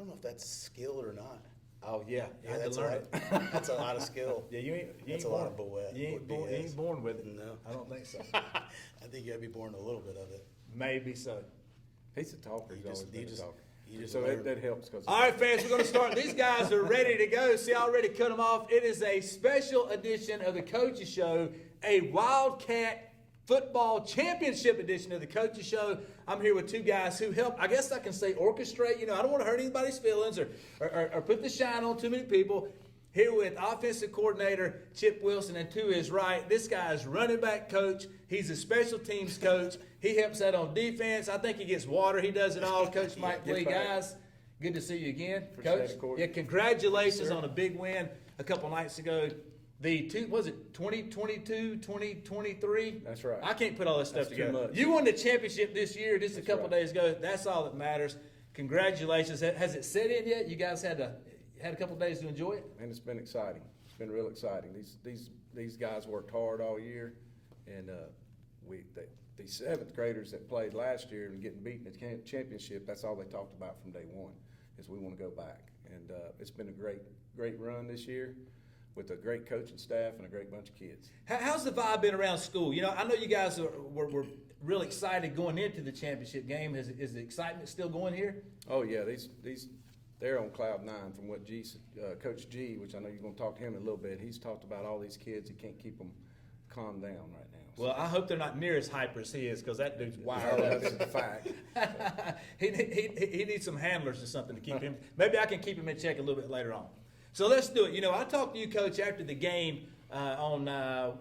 don't know if that's skill or not. Oh yeah, you had to that's learn a it. lot, that's a lot of skill. Yeah, you ain't That's a born, lot of BS. you ain't born with it. No. I don't think so. I think you got to be born a little bit of it. Maybe so. He's a talker. He's always been a talker. So that helps. All right, fans, we're going to start. These guys are ready to go. See, I already cut them off. It is a special edition of the Coaches Show, a Wildcat football championship edition of the Coaches Show. I'm here with two guys who help, I guess I can say, orchestrate. You know, I don't want to hurt anybody's feelings or put the shine on too many people. Here with offensive coordinator Chip Wilson, and to his right, this guy's running back coach. He's a special teams coach. He helps out on defense. I think he gets water. He does it all. Coach Mike Blee, guys, good to see you again, Coach. Yeah, congratulations on a big win a couple nights ago. Was it 2022, 2023? That's right. I can't put all this stuff That's too together. much. You won the championship this year, just a couple days ago. That's all that matters. Congratulations. Has it set in yet? You guys had a couple days to enjoy it? And it's been exciting. It's been real exciting. These guys worked hard all year, and the seventh graders that played last year and getting beaten at the championship, that's all they talked about from day one, is we want to go back. And it's been a great run this year with a great coaching staff and a great bunch of kids. How's the vibe been around school? You know, I know you guys were really excited going into the championship game. Is the excitement still going here? Oh yeah, they're on cloud nine from what Coach G, which I know you're going to talk to him in a little bit. He's talked about all these kids. He can't keep them calmed down right now. Well, I hope they're not near as hyper as he is, because that dude's wild. That's a fact. He needs some handlers or something to keep him. Maybe I can keep him in check a little bit later on. So let's do it. You know, I talked to you, Coach, after the game on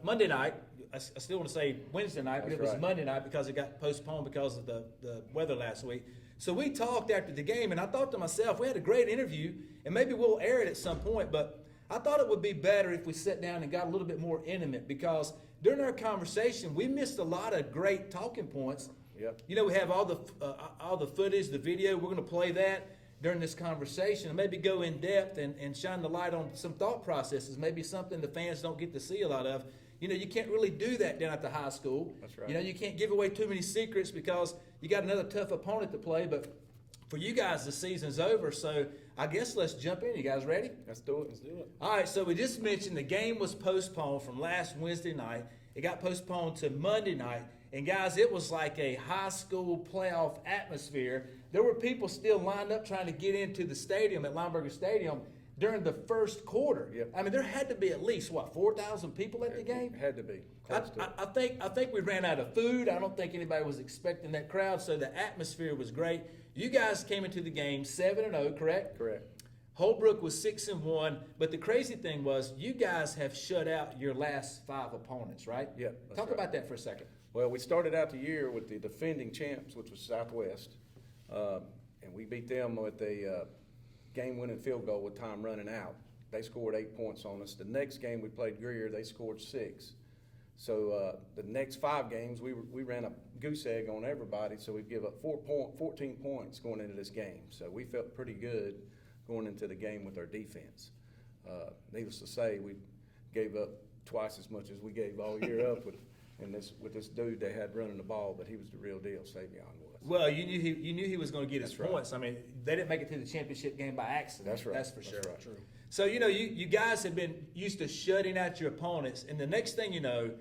Monday night. I still want to say Wednesday night, but it was Monday night because it got postponed because of the weather last week. So we talked after the game, and I thought to myself, we had a great interview, and maybe we'll air it at some point, but I thought it would be better if we sat down and got a little bit more intimate, because during our conversation, we missed a lot of great talking points. Yep. You know, we have all the footage, the video. We're going to play that during this conversation and maybe go in depth and shine the light on some thought processes, maybe something the fans don't get to see a lot of. You know, you can't really do that down at the high school. That's right. You know, you can't give away too many secrets because you got another tough opponent to play. But for you guys, the season's over. So I guess let's jump in. You guys ready? Let's do it. All right, so we just mentioned the game was postponed from last Wednesday night. It got postponed to Monday night. And, guys, it was like a high school playoff atmosphere. There were people still lined up trying to get into the stadium at Lineberger Stadium during the first quarter. Yep. I mean, there had to be at least, 4,000 people at the game? Had to be. I think we ran out of food. I don't think anybody was expecting that crowd, so the atmosphere was great. You guys came into the game 7-0, correct? Correct. Holbrook was 6-1, but the crazy thing was you guys have shut out your last 5 opponents, right? Yeah. Talk about that for a second. Well, we started out the year with the defending champs, which was Southwest, and we beat them with a game-winning field goal with time running out. They scored 8 points on us. The next game we played Greer, they scored 6. So the next 5 games, we ran a goose egg on everybody, so we give up 14 points going into this game. So we felt pretty good going into the game with our defense. Needless to say, we gave up twice as much as we gave all year up with this dude they had running the ball, but he was the real deal, Savion was. Well, you knew he was going to get his That's right. points. I mean, they didn't make it to the championship game by accident. That's right. That's for sure. That's right. True. So, you know, you guys have been used to shutting out your opponents, and the next thing you know,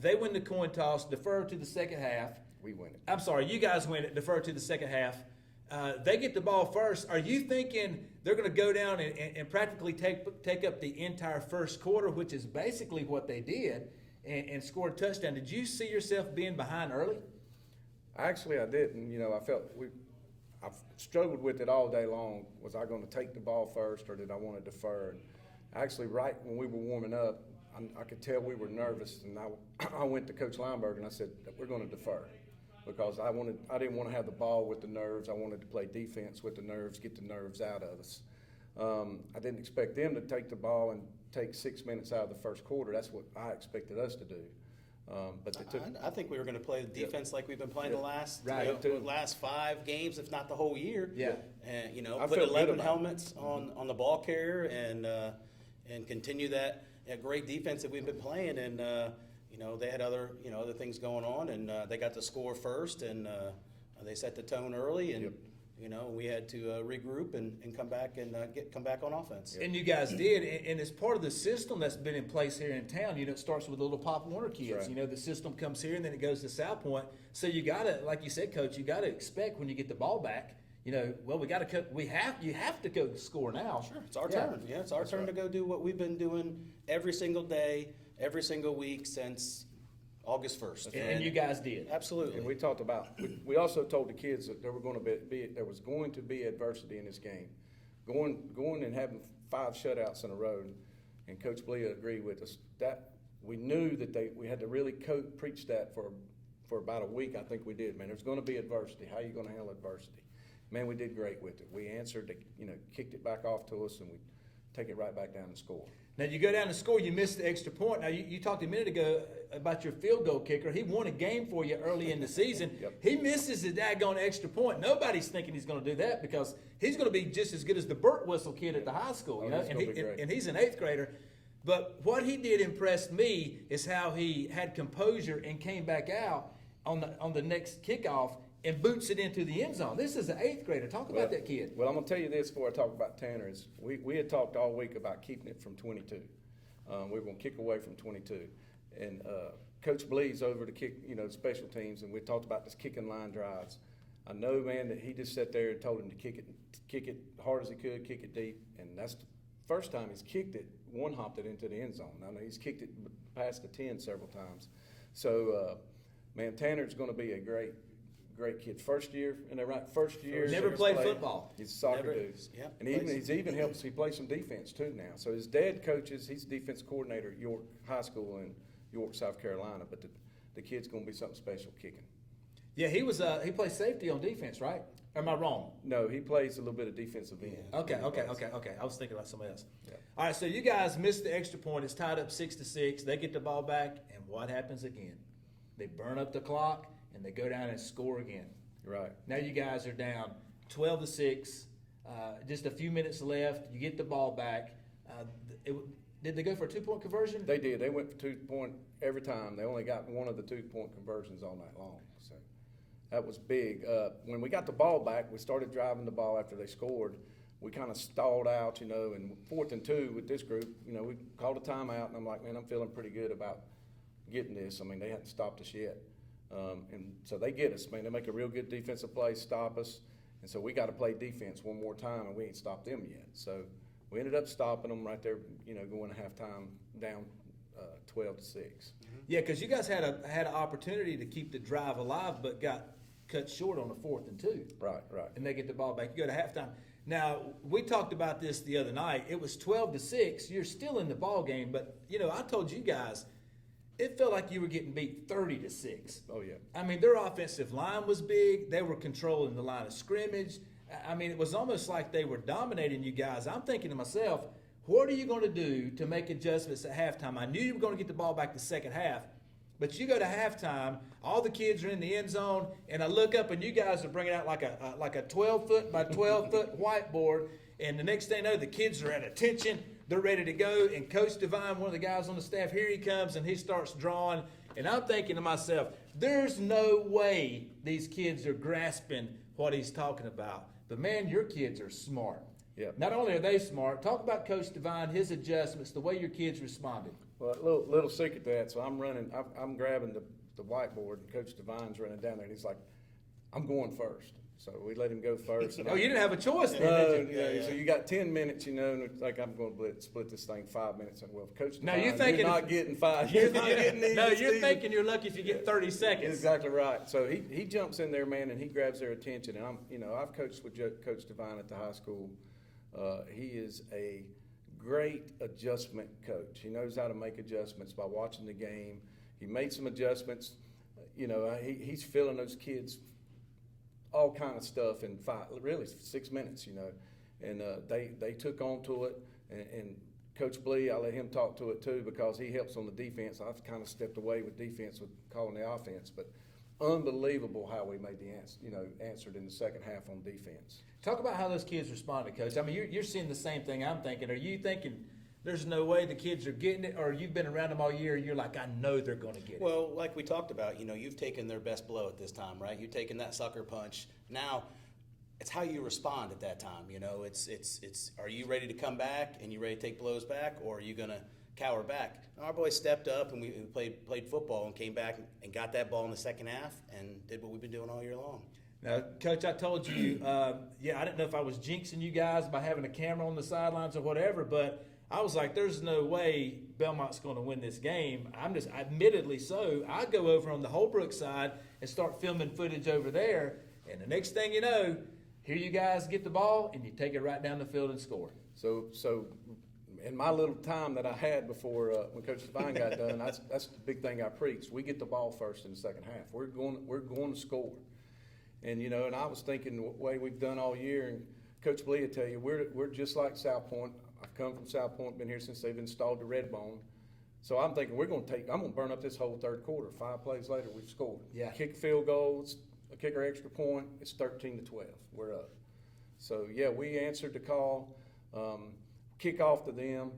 they win the coin toss, defer to the second half. We win it. I'm sorry, you guys win it, defer to the second half. They get the ball first. Are you thinking they're going to go down and practically take up the entire first quarter, which is basically what they did, and score a touchdown? Did you see yourself being behind early? Actually, I didn't. You know, I felt I've struggled with it all day long. Was I going to take the ball first, or did I want to defer? And actually, right when we were warming up, I could tell we were nervous, and I went to Coach Lineberger and I said, we're going to defer, because I didn't want to have the ball with the nerves. I wanted to play defense with the nerves, get the nerves out of us. I didn't expect them to take the ball and take 6 minutes out of the first quarter. That's what I expected us to do. But they took. I think we were going to play the defense like we've been playing the last last 5 games, if not the whole year. Yeah. And I put felt 11 good helmets on the ball carrier and continue that great defense that we've been playing. And they had other things going on, and they got the score first, and they set the tone early, and You know, we had to regroup and come back and come back on offense. And you guys did, and it's part of the system that's been in place here in town. You know, it starts with the little Pop Warner kids. Right. You know, the system comes here and then it goes to South Point. So you gotta, like you said, Coach, you gotta expect when you get the ball back. You know, well, you have to go score now. Sure, it's our turn. Yeah, it's our turn to go do what we've been doing every single day, every single week since August 1st. And you guys did. Absolutely. And we talked about, we also told the kids that there was going to be adversity in this game. Going and having 5 shutouts in a row, and Coach Blee agreed with us. That we knew that we had to really preach that for about a week. I think we did, man. There's going to be adversity. How are you going to handle adversity? Man, we did great with it. We answered, kicked it back off to us, and we take it right back down and score. Now, you go down and score, you missed the extra point. Now, you talked a minute ago about your field goal kicker. He won a game for you early in the season. Yep. He misses the daggone extra point. Nobody's thinking he's going to do that because he's going to be just as good as the Burt Whistle kid at the high school. He's gonna be great. And he's an 8th grader. But what he did impress me is how he had composure and came back out on the next kickoff and boots it into the end zone. This is an 8th grader. Talk about that kid. Well, I'm going to tell you this before I talk about Tanner. Is we had talked all week about keeping it from 22. We were going to kick away from 22. And Coach Blee's over to kick, special teams, and we talked about this kicking line drives. I know, man, that he just sat there and told him to kick it hard as he could, kick it deep. And that's the first time he's kicked it, one-hopped it into the end zone. I know he's kicked it past the 10 several times. So, man, Tanner's going to be a great kid. First year. Never played football. He's a soccer dude. Yep. And he's even helps. He plays some defense too now. So his dad coaches. He's defense coordinator at York High School in York, South Carolina. But the kid's going to be something special kicking. Yeah, he plays safety on defense, right? Or am I wrong? No, he plays a little bit of defensive end. Okay. I was thinking about somebody else. Yeah. All right, so you guys missed the extra point. It's tied up 6-6. They get the ball back, and what happens again? They burn up the clock, and they go down and score again. Right. Now you guys are down 12-6. Just a few minutes left. You get the ball back. Did they go for a 2-point conversion? They did. They went for 2-point every time. They only got one of the 2-point conversions all night long. So that was big. When we got the ball back, we started driving the ball after they scored. We kind of stalled out, and 4th and 2 with this group, we called a timeout, and I'm like, man, I'm feeling pretty good about getting this. I mean, they hadn't stopped us yet. And so they get us, man. They make a real good defensive play, stop us. And so we got to play defense one more time, and we ain't stopped them yet. So we ended up stopping them right there, going to halftime down 12-6. Yeah, because you guys had an opportunity to keep the drive alive, but got cut short on the 4th and 2. Right. And they get the ball back. You go to halftime. Now, we talked about this the other night. It was 12-6. You're still in the ball game, but, I told you guys, it felt like you were getting beat 30-6. Oh, yeah. I mean, their offensive line was big. They were controlling the line of scrimmage. I mean, it was almost like they were dominating you guys. I'm thinking to myself, what are you going to do to make adjustments at halftime? I knew you were going to get the ball back the second half, but you go to halftime, all the kids are in the end zone, and I look up and you guys are bringing out like a 12-foot by 12-foot whiteboard, and the next thing you know, the kids are at attention. They're ready to go, and Coach Devine, one of the guys on the staff, here he comes, and he starts drawing. And I'm thinking to myself, there's no way these kids are grasping what he's talking about. But, man, your kids are smart. Yeah. Not only are they smart, talk about Coach Devine, his adjustments, the way your kids responded. Well, a little secret to that. So I'm grabbing the whiteboard, and Coach Devine's running down there, and he's like, I'm going first. So we let him go first. Oh, you didn't have a choice then, did you? Yeah. So you got 10 minutes, and it's like I'm going to split this thing 5 minutes. And well, Coach Now Devine, you're thinking you're not getting 5. You're not getting these. No, you're thinking you're lucky if you get 30 seconds. Exactly right. So he jumps in there, man, and he grabs their attention. And I've coached with Coach Devine at the high school. He is a great adjustment coach. He knows how to make adjustments by watching the game. He made some adjustments. He's filling those kids all kind of stuff in 6 minutes, and they took on to it, and Coach Blee, I let him talk to it too because he helps on the defense. I've kind of stepped away with defense with calling the offense, but unbelievable how we made answered in the second half on defense. Talk about how those kids responded, Coach. I mean, you're seeing the same thing I'm thinking. Are you thinking there's no way the kids are getting it, or you've been around them all year and you're like, I know they're going to get it? Well, like we talked about, you've taken their best blow at this time, right? You've taken that sucker punch. Now, it's how you respond at that time. You know, it's are you ready to come back and you ready to take blows back, or are you gonna cower back? And our boys stepped up and we played football and came back and got that ball in the second half and did what we've been doing all year long. Now, Coach, I told you, I didn't know if I was jinxing you guys by having a camera on the sidelines or whatever, but I was like, there's no way Belmont's going to win this game. Admittedly so, I go over on the Holbrook side and start filming footage over there, and the next thing you know, here you guys get the ball and you take it right down the field and score. So in my little time that I had before when Coach Devine got done, that's the big thing I preached. We get the ball first in the second half. We're going to score. And, you know, and I was thinking the way we've done all year, and Coach Blee will tell you, we're just like South Point. I've come from South Point, been here since they've installed the red bone. So I'm thinking I'm going to burn up this whole third quarter. 5 plays later, we've scored. Yeah. Kick field goals, kick our extra point, it's 13-12. We're up. So, yeah, we answered the call, kick off to them,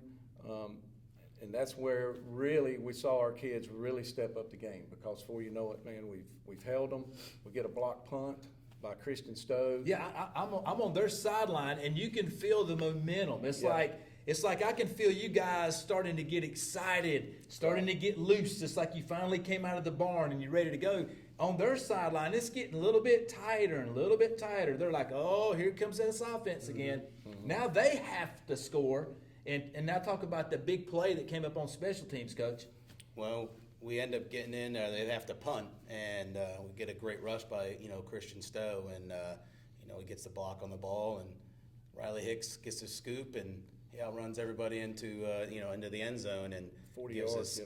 and that's where really we saw our kids really step up the game, because before you know it, man, we've held them. We get a block punt by Christian Stowe. Yeah, I'm on their sideline, and you can feel the momentum. It's like I can feel you guys starting to get excited, starting to get loose. It's like you finally came out of the barn and you're ready to go. On their sideline, it's getting a little bit tighter and a little bit tighter. They're like, oh, here comes this offense again. Mm-hmm. Now they have to score. And now talk about the big play that came up on special teams, Coach. Well, we end up getting in there. They have to punt, and we get a great rush by, Christian Stowe, and, he gets the block on the ball, and Riley Hicks gets a scoop, and he outruns everybody into the end zone, and 40 gives yards,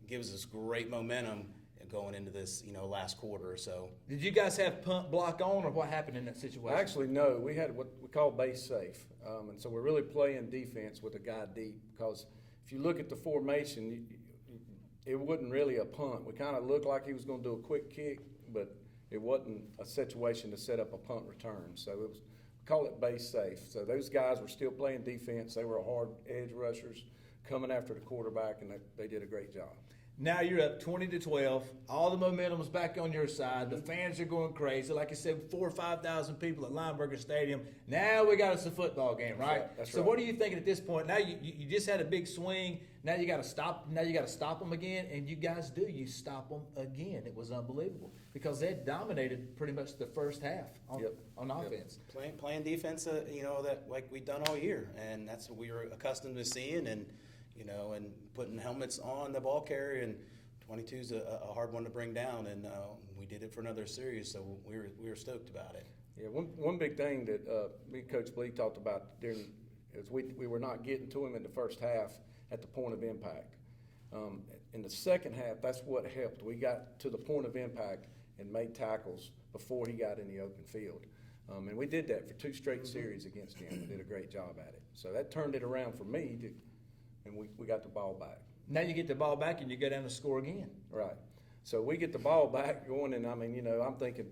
gives us great momentum going into this, last quarter. So, did you guys have punt block on, or what happened in that situation? Actually, no. We had what we call base safe, and so we're really playing defense with a guy deep, because if you look at the formation, it wasn't really a punt. We kind of looked like he was going to do a quick kick, but it wasn't a situation to set up a punt return. So we call it base safe. So those guys were still playing defense. They were hard edge rushers coming after the quarterback, and they did a great job. Now you're up 20-12. All the momentum's back on your side. The fans are going crazy. Like I said, 4,000 or 5,000 people at Lineberger Stadium. Now we got us a football game, right? That's so right. what are you thinking at this point? Now you just had a big swing. Now you got to stop. Now you got to stop them again, and you guys do. You stop them again. It was unbelievable because they dominated pretty much the first half on offense. Playing defense, that like we've done all year, and that's what we were accustomed to seeing, and putting helmets on the ball carrier, and 22 is a hard one to bring down, and we did it for another series, so we were stoked about it. Yeah, one big thing that me and Coach Blee talked about is we were not getting to him in the first half at the point of impact. In the second half, that's what helped. We got to the point of impact and made tackles before he got in the open field. And we did that for 2 straight series against him. We did a great job at it. So that turned it around for me, and we got the ball back. Now you get the ball back and you go down and score again. Right. So we get the ball back going, and I'm thinking,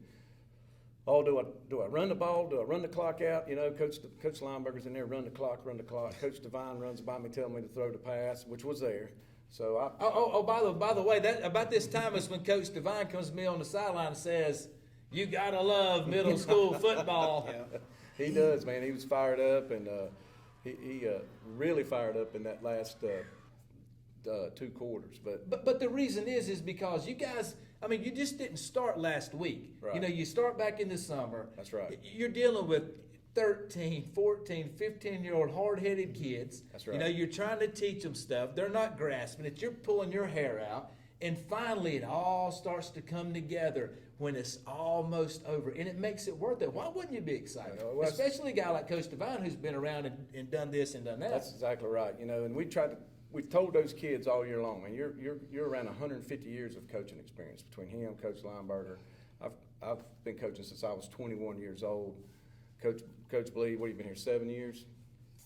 do I run the ball? Do I run the clock out? Coach Lineberger's in there, run the clock. Coach Devine runs by me, telling me to throw the pass, which was there. So by the way, that about this time is when Coach Devine comes to me on the sideline and says, "You gotta love middle school football." Yeah. He does, man. He was fired up, and he really fired up in that last 2 quarters. But the reason is because you guys, you just didn't start last week. Right. You start back in the summer. That's right. You're dealing with 13, 14, 15-year-old hard-headed kids. That's right. You're trying to teach them stuff. They're not grasping it. You're pulling your hair out. And finally, it all starts to come together when it's almost over. And it makes it worth it. Why wouldn't you be excited? Especially a guy like Coach Devine who's been around and done this and done that. That's exactly right. And we've told those kids all year long, man, you're around 150 years of coaching experience between him, Coach Lineberger. I've been coaching since I was 21 years old. Coach Blee, what, you've been here 7 years?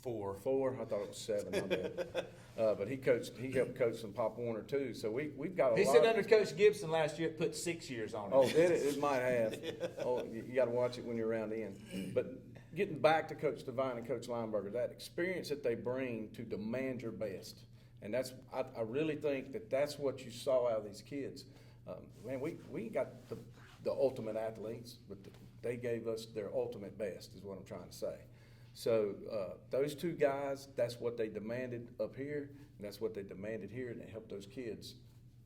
4. I thought it was 7. My bad. But he helped coach some Pop Warner too. So we've got a lot. He said under Coach Gibson last year it put 6 years on it. Oh, did it? It might have. Oh, you got to watch it when you're around in. But getting back to Coach Devine and Coach Lineberger, that experience that they bring to demand your best, and I really think that's what you saw out of these kids. Man, we got the ultimate athletes, but they gave us their ultimate best, is what I'm trying to say. So those two guys, that's what they demanded up here, and that's what they demanded here, and it helped those kids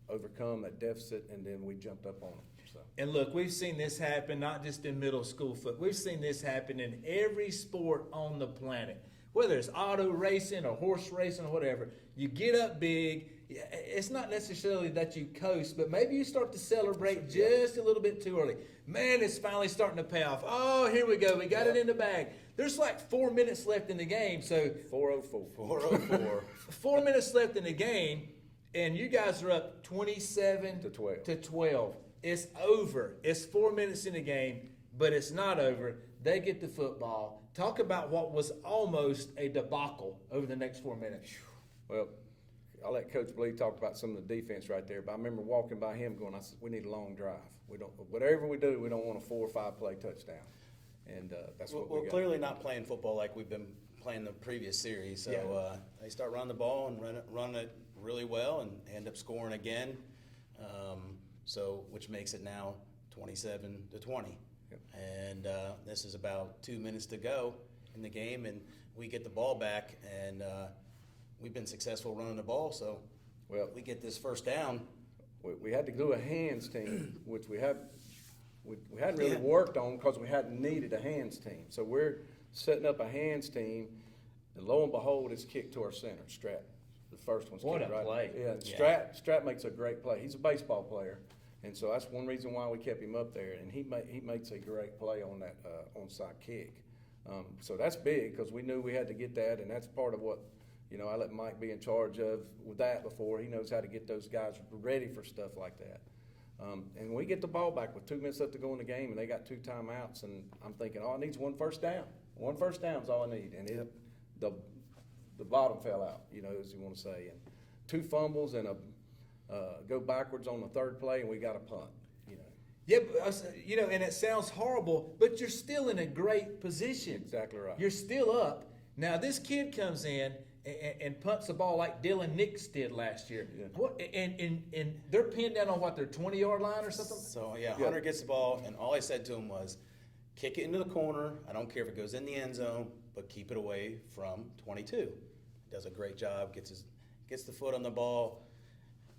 overcome that deficit, and then we jumped up on them. So. And look, we've seen this happen not just in middle school football. We've seen this happen in every sport on the planet, whether it's auto racing or horse racing or whatever. You get up big. It's not necessarily that you coast, but maybe you start to celebrate just a little bit too early. Man, it's finally starting to pay off. Oh, here we go. We got it in the bag. There's like 4 minutes left in the game. So 4:04. 4:04. 4 minutes left in the game, and you guys are up 27 to 12. It's over. It's 4 minutes in the game, but it's not over. They get the football. Talk about what was almost a debacle over the next 4 minutes. Well, I'll let Coach Blee talk about some of the defense right there, but I remember walking by him going, I said, we need a long drive. We don't, whatever we do, we don't want a 4 or 5 play touchdown. And that's what we got. We're clearly not playing football like we've been playing the previous series. So they start running the ball and run it really well and end up scoring again. Which makes it now 27-20. Yep. And this is about 2 minutes to go in the game, and we get the ball back, and we've been successful running the ball. So we get this first down. We had to do a hands team, which we hadn't really worked on because we hadn't needed a hands team. So we're setting up a hands team, and lo and behold, it's kicked to our center, Strat. The first one's What kicked a right. play. Yeah, Strat makes a great play. He's a baseball player, and so that's one reason why we kept him up there. And he makes a great play on that onside kick. So that's big because we knew we had to get that, and that's part of what I let Mike be in charge of with that before. He knows how to get those guys ready for stuff like that. And we get the ball back with 2 minutes left to go in the game, and they got 2 timeouts, and I'm thinking, it needs 1 first down. 1 first down is all I need, and the bottom fell out, as you want to say, and 2 fumbles and go backwards on the third play, and we got a punt. Yeah, and it sounds horrible, but you're still in a great position. Exactly right. You're still up. Now this kid comes in and punts the ball like Dylan Nix did last year. Yeah. What? And they're pinned down on their 20-yard line or something. So Hunter gets the ball, and all I said to him was, kick it into the corner. I don't care if it goes in the end zone, but keep it away from 22. Does a great job. Gets the foot on the ball,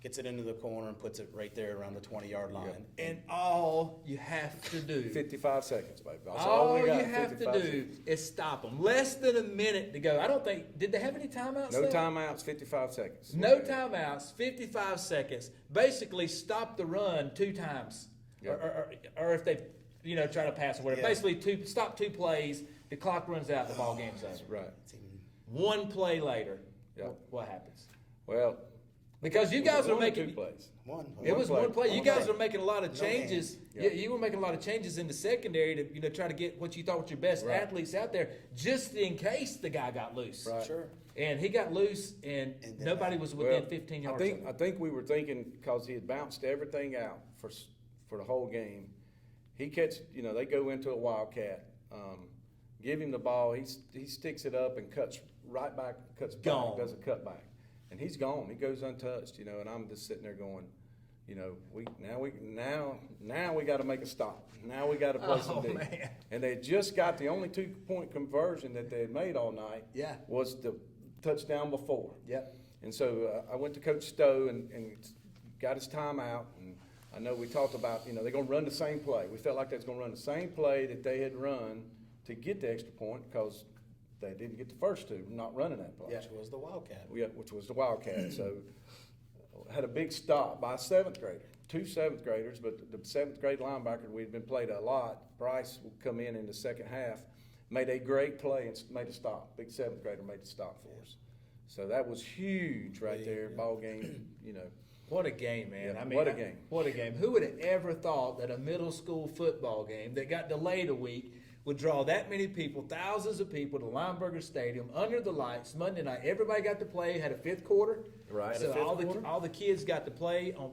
gets it into the corner, and puts it right there around the 20-yard line. Yeah. And all you have to do, 55 seconds, baby. That's all we got, you have to do seconds. is stop them. Less than a minute to go. I don't think, did they have any timeouts? No left? timeouts, 55 seconds. No timeouts, 55 seconds. Basically, stop the run 2 times, or if they, try to pass or whatever. Yeah. Basically, stop 2 plays. The clock runs out. The ball game's over. Right. 1 play later, Yeah. what happens? Well, because you guys are one or making 2 plays. It was one play. You guys play. are making a lot of changes. Yeah. You were making a lot of changes in the secondary to try to get what you thought were your best Right. athletes out there, just in case the guy got loose. Right. Sure. And he got loose, and then nobody was within 15 yards. I think we were thinking because he had bounced everything out for the whole game. He they go into a Wildcat, give him the ball. He sticks it up and cuts right back, Gone. does a cutback, and he's gone. He goes untouched, and I'm just sitting there going, now we got to make a stop. Now we got to play some D. Man. And they just got the only 2-point conversion that they had made all night. Yeah. Was the touchdown before. Yep. And so I went to Coach Stowe and got his timeout. And I know we talked about, they're going to run the same play. We felt like they was going to run the same play that they had run to get the extra point because they didn't get the first 2, not running that play. Which was the Wildcat. Which was the Wildcat. So had a big stop by a 7th grader. 2 7th graders, but the 7th grade linebacker we'd been played a lot. Bryce would come in the second half, made a great play and made a stop. Big 7th grader made the stop for us. So that was huge right there. Ball game, What a game, man. Yeah, I mean, what a game. What a game. Who would have ever thought that a middle school football game that got delayed a week would draw that many people, thousands of people to Lineberger Stadium under the lights Monday night? Everybody got to play, had a 5th quarter. Right. So a fifth all the kids got to play on,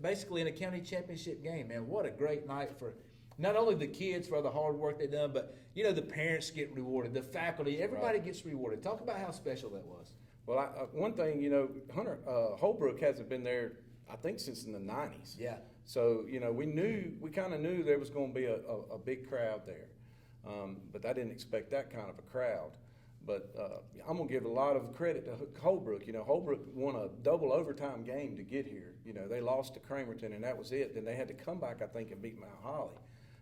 basically in a county championship game, man. What a great night for not only the kids for the hard work they done, but, the parents get rewarded, the faculty, everybody gets rewarded. Talk about how special that was. Well, one thing, Hunter Holbrook hasn't been there, I think, since in the 90s. Yeah. So, you know, we kind of knew there was going to be a big crowd there. But I didn't expect that kind of a crowd. But I'm going to give a lot of credit to Holbrook. You know, Holbrook won a double overtime game to get here. You know, they lost to Cramerton, and that was it. Then they had to come back, I think, and beat Mount Holly.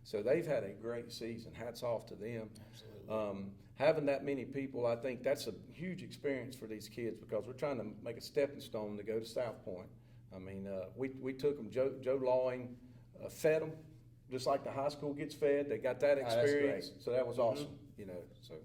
So they've had a great season. Hats off to them. Absolutely. Having that many people, I think that's a huge experience for these kids because we're trying to make a stepping stone to go to South Point. I mean, we took them. Joe Lawing fed them just like the high school gets fed. They got that experience, so that was awesome. You know, so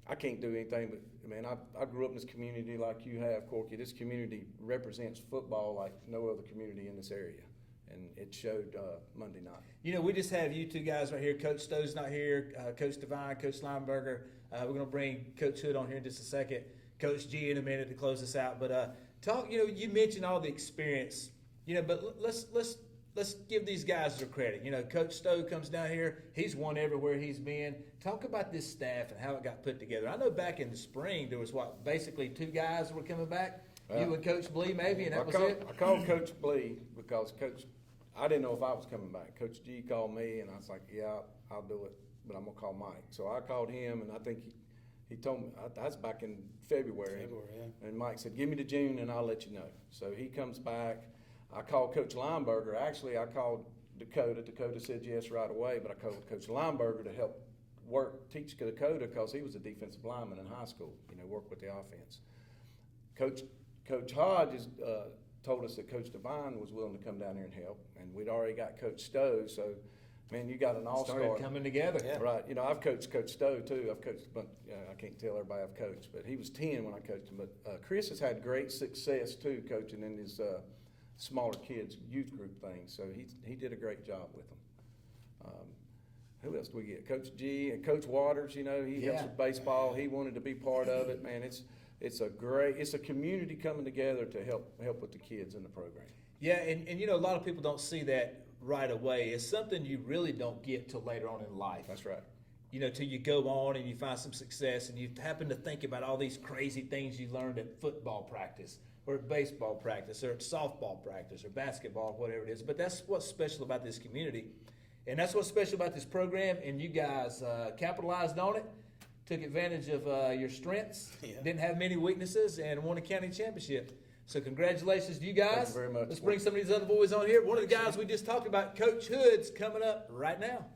I can't do anything but, man, I grew up in this community like you have, Corky. This community represents football like no other community in this area, and it showed Monday night. You know, we just have you two guys right here. Coach Stowe's not here. Coach Devine, Coach Lineberger. We're going to bring Coach Hood on here in just a second. Coach G in a minute to close us out. But talk. You know, you mentioned all the experience. You know, but let's give these guys their credit. You know, Coach Stowe comes down here. He's won everywhere he's been. Talk about this staff and how it got put together. I know back in the spring there was basically two guys were coming back. You and Coach Blee maybe, and that was it. I called Coach Blee because I didn't know if I was coming back. Coach G called me, and I was like, yeah, I'll do it, but I'm going to call Mike. So I called him, and I think he told me, that's back in February. Yeah. And Mike said, give me to June, and I'll let you know. So he comes back. I called Coach Lineberger. Actually, I called Dakota. Dakota said yes right away, but I called Coach Lineberger to help teach Dakota because he was a defensive lineman in high school, you know, work with the offense. Coach Hodges told us that Coach Devine was willing to come down here and help, and we'd already got Coach Stowe, so, man, you got an all-star. Started coming together. Yeah. Right. You know, I've coached Coach Stowe, too. I've coached, but I can't tell everybody I've coached, but he was 10 when I coached him. But Chris has had great success, too, coaching in his smaller kids youth group thing, so he did a great job with them. Who else do we get? Coach G and Coach Waters. You know, he helps with baseball. He wanted to be part of it. Man, it's a community coming together to help with the kids in the program. Yeah, and you know, a lot of people don't see that right away. It's something you really don't get till later on in life. That's right. You know, till you go on and you find some success and you happen to think about all these crazy things you learned at football practice or at baseball practice or at softball practice or basketball, whatever it is. But that's what's special about this community. And that's what's special about this program. And you guys capitalized on it, took advantage of your strengths, didn't have many weaknesses, and won a county championship. So congratulations to you guys. Thank you very much. Let's bring some of these other boys on here. One of the guys we just talked about, Coach Hood's coming up right now.